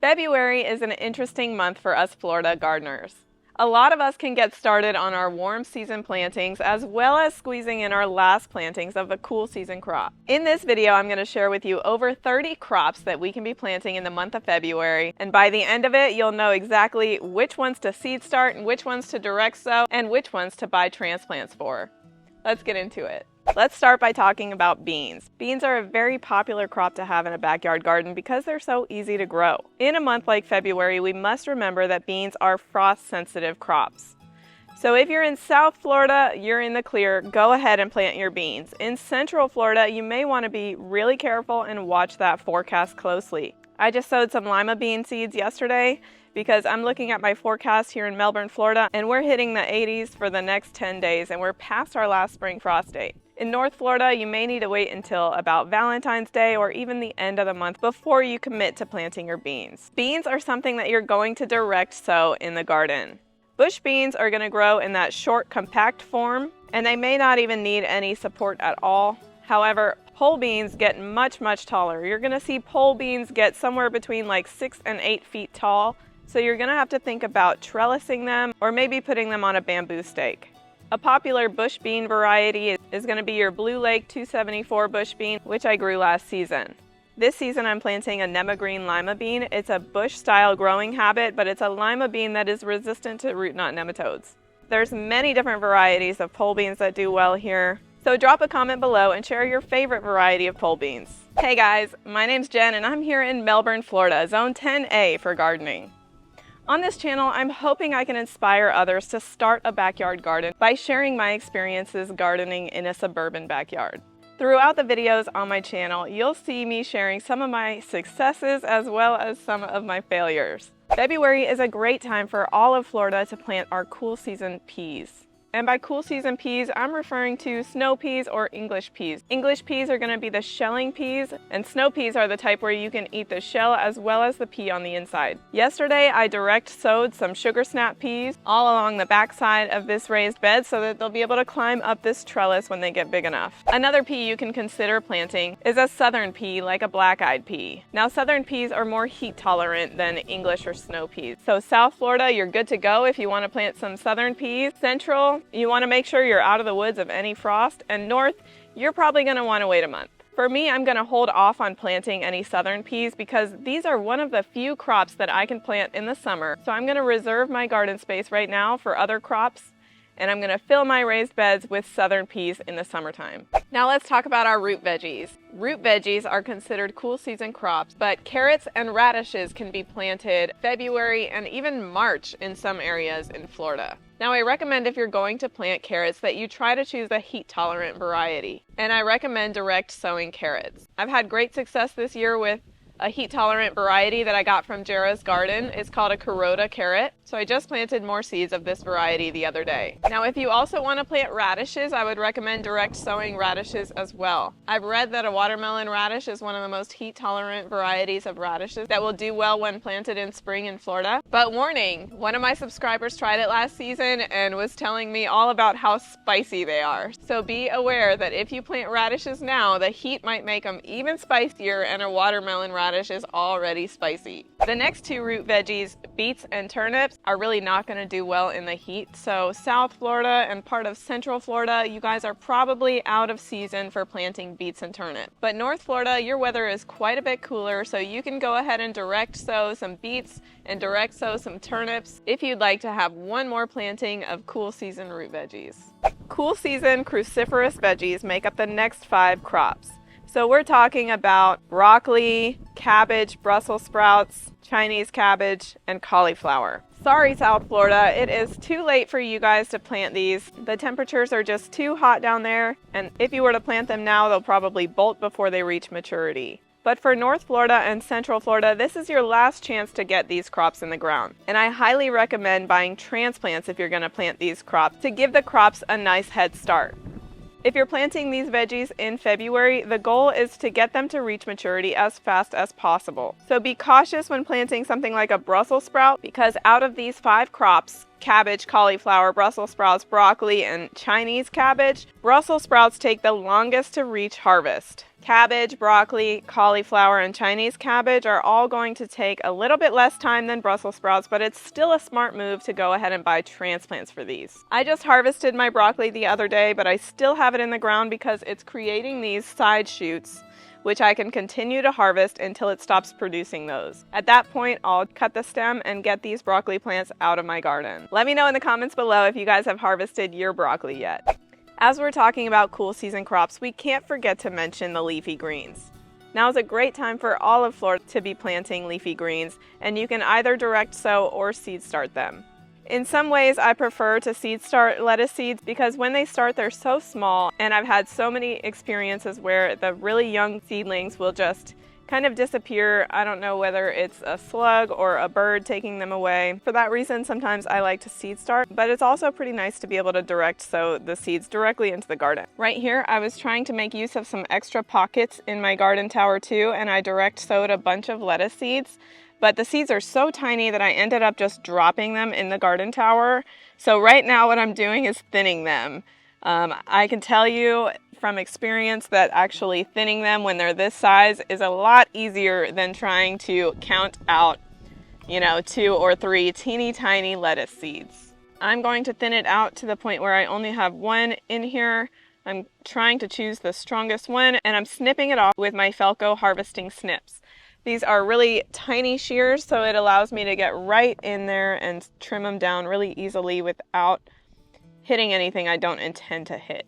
February is an interesting month for us Florida gardeners. A lot of us can get started on our warm season plantings as well as squeezing in our last plantings of the cool season crop. In this video, I'm going to share with you over 30 crops that we can be planting in the month of February, and by the end of it, you'll know exactly which ones to seed start and which ones to direct sow and which ones to buy transplants for. Let's get into it. Let's start by talking about beans. Beans are a very popular crop to have in a backyard garden because they're so easy to grow. In a month like February, we must remember that beans are frost-sensitive crops. So if you're in South Florida, you're in the clear, go ahead and plant your beans. In Central Florida, you may want to be really careful and watch that forecast closely. I just sowed some lima bean seeds yesterday because I'm looking at my forecast here in Melbourne, Florida, and we're hitting the 80s for the next 10 days, and we're past our last spring frost date. In North Florida, you may need to wait until about Valentine's Day or even the end of the month before you commit to planting your beans. Beans are something that you're going to direct sow in the garden. Bush beans are going to grow in that short, compact form, and they may not even need any support at all. However, pole beans get much taller. You're going to see pole beans get somewhere between like 6 and 8 feet tall, so you're going to have to think about trellising them or maybe putting them on a bamboo stake. A popular bush bean variety is going to be your Blue Lake 274 bush bean, which I grew last season. This season I'm planting a Nemagreen lima bean. It's a bush style growing habit, but it's a lima bean that is resistant to root knot nematodes. There's many different varieties of pole beans that do well here, so drop a comment below and share your favorite variety of pole beans. Hey guys, my name's Jen and I'm here in Melbourne, Florida, Zone 10A for gardening. On this channel, I'm hoping I can inspire others to start a backyard garden by sharing my experiences gardening in a suburban backyard. Throughout the videos on my channel, you'll see me sharing some of my successes as well as some of my failures. February is a great time for all of Florida to plant our cool season peas. And by cool season peas, I'm referring to snow peas or English peas. English peas are going to be the shelling peas, and snow peas are the type where you can eat the shell as well as the pea on the inside. Yesterday, I direct sowed some sugar snap peas all along the backside of this raised bed so that they'll be able to climb up this trellis when they get big enough. Another pea you can consider planting is a southern pea, like a black-eyed pea. Now, southern peas are more heat tolerant than English or snow peas. So South Florida, you're good to go if you want to plant some southern peas. Central, you want to make sure you're out of the woods of any frost, and north, you're probably going to want to wait a month. For me, I'm going to hold off on planting any southern peas because these are one of the few crops that I can plant in the summer. So I'm going to reserve my garden space right now for other crops, and I'm going to fill my raised beds with southern peas in the summertime. Now let's talk about our root veggies. Root veggies are considered cool season crops, but carrots and radishes can be planted February and even March in some areas in Florida. Now I recommend if you're going to plant carrots that you try to choose a heat tolerant variety, and I recommend direct sowing carrots. I've had great success this year with a heat tolerant variety that I got from Jera's garden. It's called a Carota carrot. So I just planted more seeds of this variety the other day. Now if you also want to plant radishes, I would recommend direct sowing radishes as well. I've read that a watermelon radish is one of the most heat tolerant varieties of radishes that will do well when planted in spring in Florida. But warning, one of my subscribers tried it last season and was telling me all about how spicy they are. So be aware that if you plant radishes now, the heat might make them even spicier, and a watermelon radish is already spicy. The next two root veggies, beets and turnips, are really not going to do well in the heat. So South Florida and part of Central Florida, you guys are probably out of season for planting beets and turnips. But North Florida, your weather is quite a bit cooler, so you can go ahead and direct sow some beets and direct sow some turnips if you'd like to have one more planting of cool season root veggies. Cool season cruciferous veggies make up the next 5 crops. So we're talking about broccoli, cabbage, Brussels sprouts, Chinese cabbage, and cauliflower. Sorry, South Florida, it is too late for you guys to plant these. The temperatures are just too hot down there, and if you were to plant them now, they'll probably bolt before they reach maturity. But for North Florida and Central Florida, this is your last chance to get these crops in the ground. And I highly recommend buying transplants if you're going to plant these crops to give the crops a nice head start. If you're planting these veggies in February, the goal is to get them to reach maturity as fast as possible. So be cautious when planting something like a Brussels sprout, because out of these 5 crops, cabbage, cauliflower, Brussels sprouts, broccoli, and Chinese cabbage, Brussels sprouts take the longest to reach harvest. Cabbage, broccoli, cauliflower, and Chinese cabbage are all going to take a little bit less time than Brussels sprouts, but it's still a smart move to go ahead and buy transplants for these. I just harvested my broccoli the other day, but I still have it in the ground because it's creating these side shoots, which I can continue to harvest until it stops producing those. At that point, I'll cut the stem and get these broccoli plants out of my garden. Let me know in the comments below if you guys have harvested your broccoli yet. As we're talking about cool season crops, we can't forget to mention the leafy greens. Now is a great time for all of Florida to be planting leafy greens, and you can either direct sow or seed start them. In some ways, I prefer to seed start lettuce seeds because when they start, they're so small, and I've had so many experiences where the really young seedlings will just kind of disappear. I don't know whether it's a slug or a bird taking them away. For that reason, sometimes I like to seed start, but it's also pretty nice to be able to direct sow the seeds directly into the garden. Right here, I was trying to make use of some extra pockets in my garden tower too, and I direct sowed a bunch of lettuce seeds. But the seeds are so tiny that I ended up just dropping them in the garden tower. So right now what I'm doing is thinning them. I can tell you from experience that actually thinning them when they're this size is a lot easier than trying to count out, 2 or 3 teeny tiny lettuce seeds. I'm going to thin it out to the point where I only have one in here. I'm trying to choose the strongest one, and I'm snipping it off with my Felco harvesting snips. These are really tiny shears, so it allows me to get right in there and trim them down really easily without hitting anything I don't intend to hit.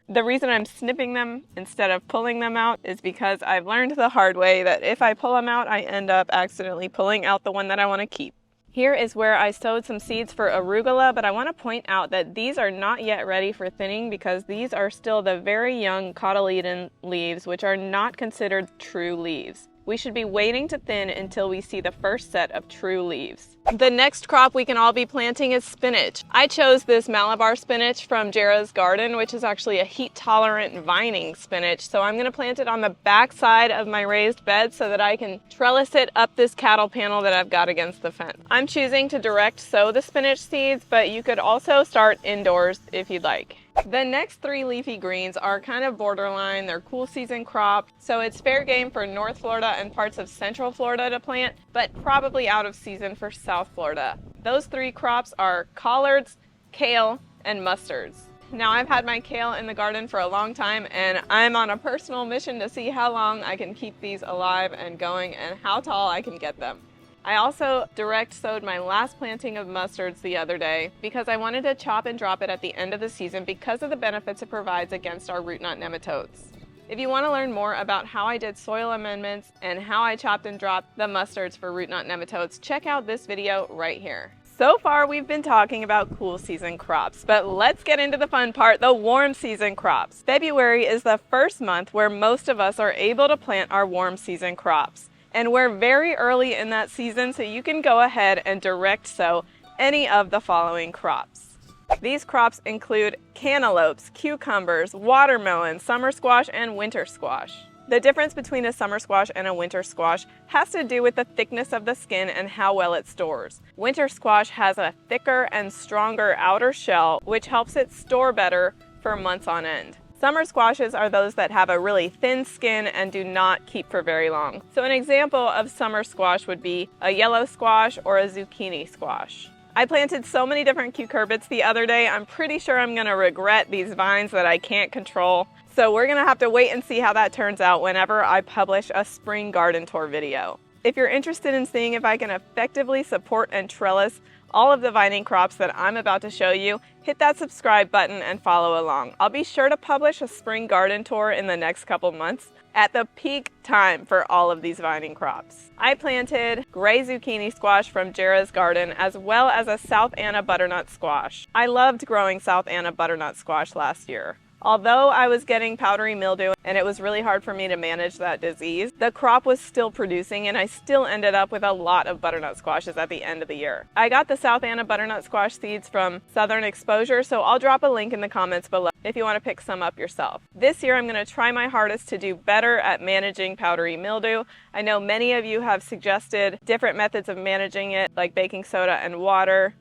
The reason I'm snipping them instead of pulling them out is because I've learned the hard way that if I pull them out, I end up accidentally pulling out the one that I want to keep. Here is where I sowed some seeds for arugula, but I want to point out that these are not yet ready for thinning because these are still the very young cotyledon leaves, which are not considered true leaves. We should be waiting to thin until we see the first set of true leaves. The next crop we can all be planting is spinach. I chose this Malabar spinach from Jera's garden, which is actually a heat-tolerant vining spinach. So I'm going to plant it on the back side of my raised bed so that I can trellis it up this cattle panel that I've got against the fence. I'm choosing to direct sow the spinach seeds, but you could also start indoors if you'd like. The next 3 leafy greens are kind of borderline. They're cool season crops, so it's fair game for North Florida and parts of Central Florida to plant, but probably out of season for South Florida. Those 3 crops are collards, kale, and mustards. Now, I've had my kale in the garden for a long time, and I'm on a personal mission to see how long I can keep these alive and going and how tall I can get them. I also direct sowed my last planting of mustards the other day because I wanted to chop and drop it at the end of the season because of the benefits it provides against our root knot nematodes. If you want to learn more about how I did soil amendments and how I chopped and dropped the mustards for root knot nematodes, check out this video right here. So far we've been talking about cool season crops, but let's get into the fun part, the warm season crops. February is the first month where most of us are able to plant our warm season crops. And we're very early in that season, so you can go ahead and direct sow any of the following crops. These crops include cantaloupes, cucumbers, watermelon, summer squash, and winter squash. The difference between a summer squash and a winter squash has to do with the thickness of the skin and how well it stores. Winter squash has a thicker and stronger outer shell, which helps it store better for months on end. Summer squashes are those that have a really thin skin and do not keep for very long. So an example of summer squash would be a yellow squash or a zucchini squash. I planted so many different cucurbits the other day, I'm pretty sure I'm going to regret these vines that I can't control. So we're going to have to wait and see how that turns out whenever I publish a spring garden tour video. If you're interested in seeing if I can effectively support and trellis all of the vining crops that I'm about to show you, hit that subscribe button and follow along. I'll be sure to publish a spring garden tour in the next couple months at the peak time for all of these vining crops. I planted gray zucchini squash from Jera's garden as well as a South Anna butternut squash. I loved growing South Anna butternut squash last year. Although I was getting powdery mildew and it was really hard for me to manage that disease, the crop was still producing and I still ended up with a lot of butternut squashes at the end of the year. I got the South Anna butternut squash seeds from Southern Exposure, so I'll drop a link in the comments below if you want to pick some up yourself. This year I'm going to try my hardest to do better at managing powdery mildew. I know many of you have suggested different methods of managing it, like baking soda and water.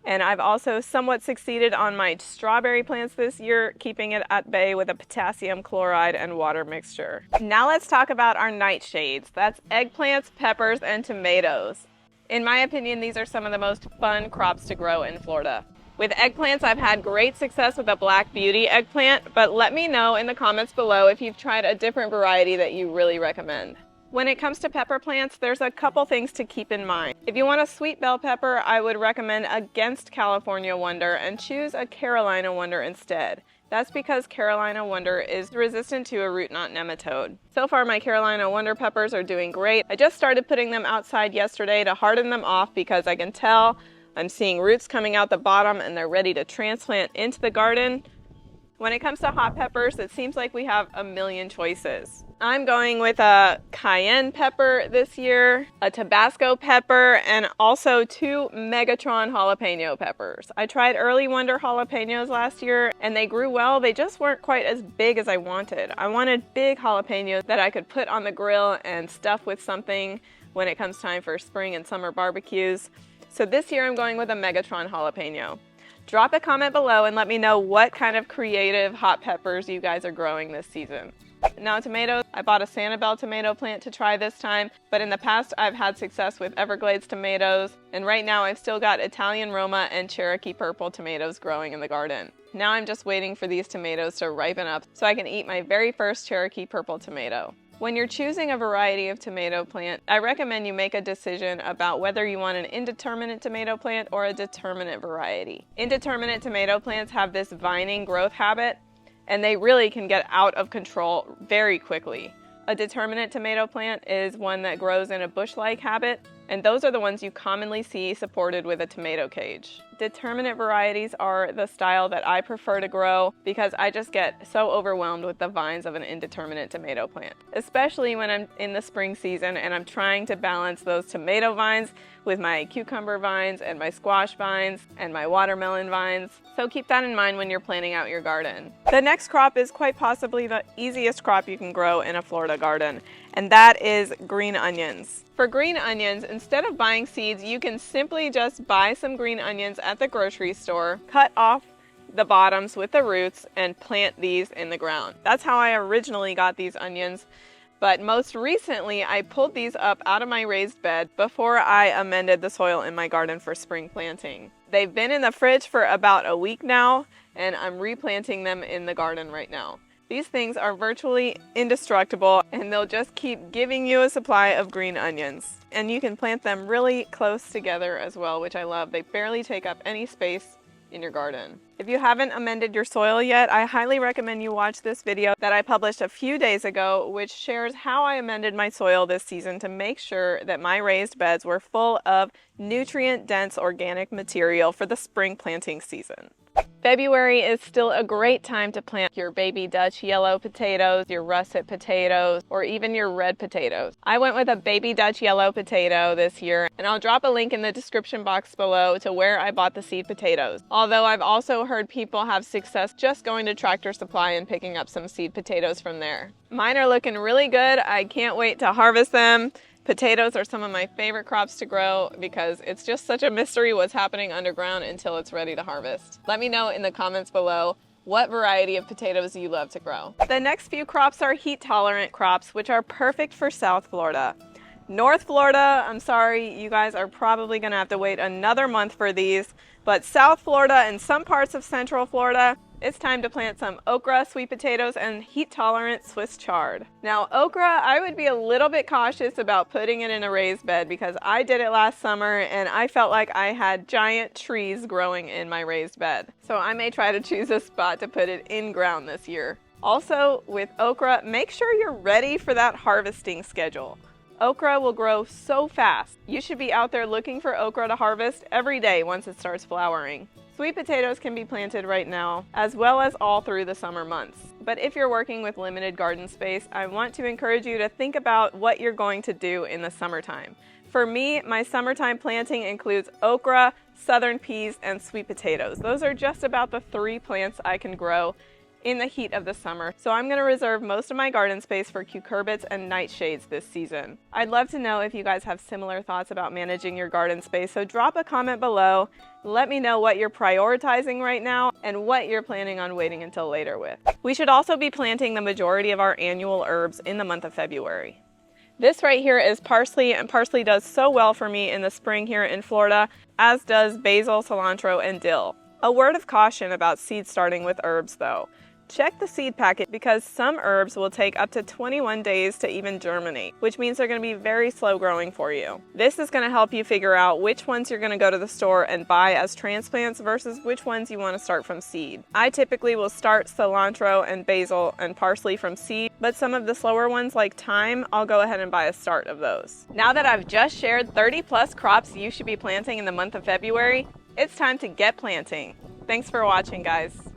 And I've also somewhat succeeded on my strawberry plants this year, keeping it at bay with a potassium chloride and water mixture. Now let's talk about our nightshades. That's eggplants, peppers, and tomatoes. In my opinion, these are some of the most fun crops to grow in Florida. With eggplants, I've had great success with a Black Beauty eggplant, but let me know in the comments below if you've tried a different variety that you really recommend. When it comes to pepper plants, there's a couple things to keep in mind. If you want a sweet bell pepper, I would recommend against California Wonder and choose a Carolina Wonder instead. That's because Carolina Wonder is resistant to a root knot nematode. So far, my Carolina Wonder peppers are doing great. I just started putting them outside yesterday to harden them off because I can tell I'm seeing roots coming out the bottom and they're ready to transplant into the garden. When it comes to hot peppers, it seems like we have a million choices. I'm going with a cayenne pepper this year, a Tabasco pepper, and also 2 Megatron jalapeno peppers. I tried Early Wonder jalapenos last year and they grew well, they just weren't quite as big as I wanted. I wanted big jalapenos that I could put on the grill and stuff with something when it comes time for spring and summer barbecues. So this year I'm going with a Megatron jalapeno. Drop a comment below and let me know what kind of creative hot peppers you guys are growing this season. Now tomatoes, I bought a Sanibel tomato plant to try this time, but in the past I've had success with Everglades tomatoes, and right now I've still got Italian Roma and Cherokee purple tomatoes growing in the garden. Now I'm just waiting for these tomatoes to ripen up so I can eat my very first Cherokee purple tomato. When you're choosing a variety of tomato plant, I recommend you make a decision about whether you want an indeterminate tomato plant or a determinate variety. Indeterminate tomato plants have this vining growth habit, and they really can get out of control very quickly. A determinate tomato plant is one that grows in a bush-like habit, and those are the ones you commonly see supported with a tomato cage. Determinate varieties are the style that I prefer to grow because I just get so overwhelmed with the vines of an indeterminate tomato plant, especially when I'm in the spring season and I'm trying to balance those tomato vines with my cucumber vines and my squash vines and my watermelon vines. So keep that in mind when you're planning out your garden. The next crop is quite possibly the easiest crop you can grow in a Florida garden, and that is green onions. For green onions, instead of buying seeds, you can simply just buy some green onions at the grocery store, cut off the bottoms with the roots, and plant these in the ground. That's how I originally got these onions, but most recently I pulled these up out of my raised bed before I amended the soil in my garden for spring planting. They've been in the fridge for about a week now, and I'm replanting them in the garden right now. These things are virtually indestructible and they'll just keep giving you a supply of green onions. And you can plant them really close together as well, which I love. They barely take up any space in your garden. If you haven't amended your soil yet, I highly recommend you watch this video that I published a few days ago, which shares how I amended my soil this season to make sure that my raised beds were full of nutrient-dense organic material for the spring planting season. February is still a great time to plant your baby Dutch yellow potatoes, your russet potatoes, or even your red potatoes. I went with a baby Dutch yellow potato this year, and I'll drop a link in the description box below to where I bought the seed potatoes. Although I've also heard people have success just going to Tractor Supply and picking up some seed potatoes from there. Mine are looking really good. I can't wait to harvest them. Potatoes are some of my favorite crops to grow because it's just such a mystery what's happening underground until it's ready to harvest. Let me know in the comments below what variety of potatoes you love to grow. The next few crops are heat-tolerant crops, which are perfect for South Florida. North Florida, I'm sorry, you guys are probably gonna have to wait another month for these, but South Florida and some parts of Central Florida, it's time to plant some okra, sweet potatoes, and heat-tolerant Swiss chard. Now, okra, I would be a little bit cautious about putting it in a raised bed because I did it last summer and I felt like I had giant trees growing in my raised bed. So I may try to choose a spot to put it in ground this year. Also, with okra, make sure you're ready for that harvesting schedule. Okra will grow so fast. You should be out there looking for okra to harvest every day once it starts flowering. Sweet potatoes can be planted right now, as well as all through the summer months. But if you're working with limited garden space, I want to encourage you to think about what you're going to do in the summertime. For me, my summertime planting includes okra, southern peas, and sweet potatoes. Those are just about the 3 plants I can grow in the heat of the summer, so I'm going to reserve most of my garden space for cucurbits and nightshades this season. I'd love to know if you guys have similar thoughts about managing your garden space, so drop a comment below. Let me know what you're prioritizing right now and what you're planning on waiting until later with. We should also be planting the majority of our annual herbs in the month of February. This right here is parsley, and parsley does so well for me in the spring here in Florida, as does basil, cilantro, and dill. A word of caution about seed starting with herbs though. Check the seed packet because some herbs will take up to 21 days to even germinate, which means they're going to be very slow growing for you. This is going to help you figure out which ones you're going to go to the store and buy as transplants versus which ones you want to start from seed. I typically will start cilantro and basil and parsley from seed, but some of the slower ones like thyme, I'll go ahead and buy a start of those. Now that I've just shared 30+ crops you should be planting in the month of February, it's time to get planting. Thanks for watching, guys.